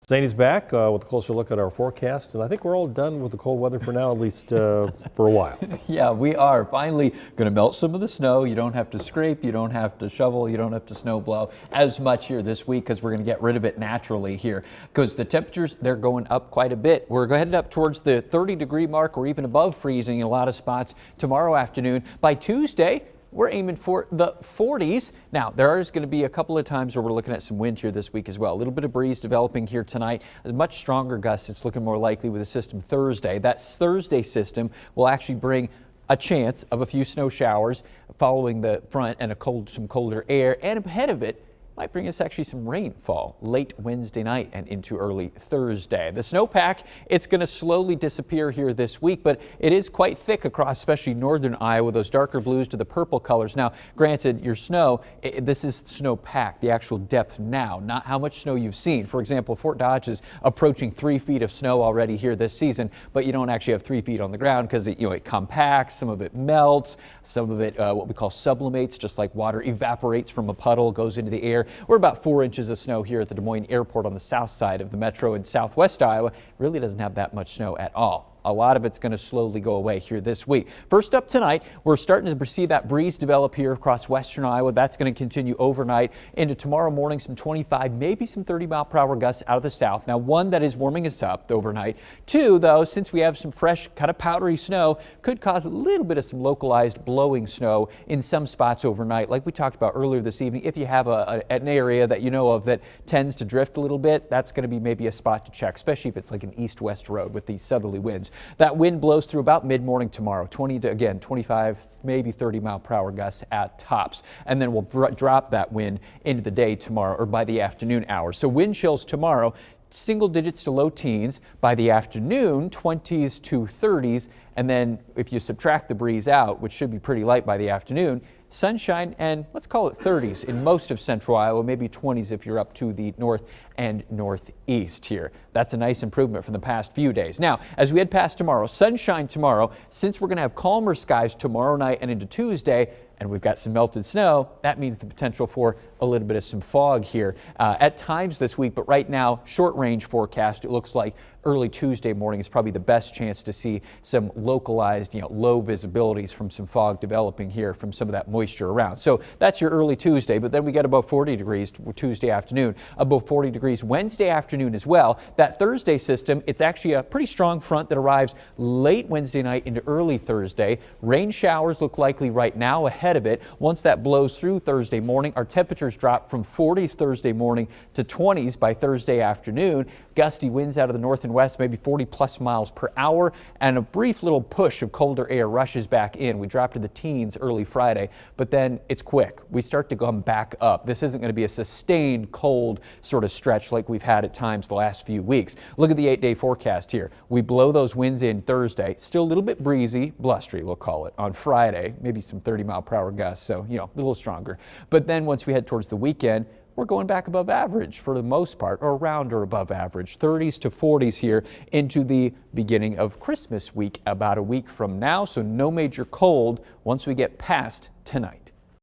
Zanie's back with a closer look at our forecast, and I think we're all done with the cold weather for now, at least for a while. Yeah, we are finally going to melt some of the snow. You don't have to scrape, you don't have to shovel, you don't have to snow blow as much here this week because we're going to get rid of it naturally here because the temperatures, they're going up quite a bit. We're headed up towards the 30-degree mark or even above freezing in a lot of spots tomorrow afternoon. By Tuesday, we're aiming for the 40s. Now, there is going to be a couple of times where we're looking at some wind here this week as well. A little bit of breeze developing here tonight. A much stronger gusts. It's looking more likely with the system Thursday. That Thursday system will actually bring a chance of a few snow showers following the front and some colder air. And ahead of it, might bring us actually some rainfall late Wednesday night and into early Thursday. The snowpack, it's going to slowly disappear here this week, but it is quite thick across especially northern Iowa, those darker blues to the purple colors. Now, granted, your snow, this is snowpack, the actual depth now, not how much snow you've seen. For example, Fort Dodge is approaching 3 feet of snow already here this season, but you don't actually have 3 feet on the ground because it compacts, some of it melts, some of it what we call sublimates, just like water evaporates from a puddle, goes into the air. We're about 4 inches of snow here at the Des Moines Airport on the south side of the metro in southwest Iowa. Really doesn't have that much snow at all. A lot of it's going to slowly go away here this week. First up tonight, we're starting to see that breeze develop here across western Iowa. That's going to continue overnight into tomorrow morning, some 25, maybe some 30-mile-per-hour gusts out of the south. Now, one, that is warming us up overnight. Two, though, since we have some fresh, kind of powdery snow, could cause a little bit of some localized blowing snow in some spots overnight. Like we talked about earlier this evening, if you have an area that you know of that tends to drift a little bit, that's going to be maybe a spot to check, especially if it's like an east-west road with these southerly winds. That wind blows through about mid-morning tomorrow, 25, maybe 30-mile-per-hour gusts at tops. And then we'll drop that wind into the day tomorrow or by the afternoon hours. So wind chills tomorrow, single digits to low teens. By the afternoon, 20s to 30s. And then if you subtract the breeze out, which should be pretty light by the afternoon, sunshine and let's call it 30s in most of central Iowa, maybe 20s if you're up to the north and northeast here. That's a nice improvement from the past few days. Now, as we head past tomorrow, sunshine tomorrow, since we're going to have calmer skies tomorrow night and into Tuesday, and we've got some melted snow, that means the potential for a little bit of some fog here at times this week. But right now, short range forecast, it looks like early Tuesday morning is probably the best chance to see some localized, low visibilities from some fog developing here from some of that moisture around. So that's your early Tuesday, but then we get above 40 degrees Tuesday afternoon, above 40 degrees Wednesday afternoon as well. That Thursday system, it's actually a pretty strong front that arrives late Wednesday night into early Thursday. Rain showers look likely right now ahead of it. Once that blows through Thursday morning, our temperatures drop from 40s Thursday morning to 20s by Thursday afternoon. Gusty winds out of the north and west, maybe 40+ miles per hour, and a brief little push of colder air rushes back in. We drop to the teens early Friday, but then it's quick. We start to come back up. This isn't going to be a sustained cold sort of stretch like we've had at times the last few weeks. Look at the 8-day forecast here. We blow those winds in Thursday. Still a little bit breezy, blustery, we'll call it. On Friday, maybe some 30-mile-per-hour gusts, so, a little stronger. But then once we head towards the weekend, we're going back above average for the most part, or around or above average, 30s to 40s here into the beginning of Christmas week, about a week from now. So no major cold once we get past tonight.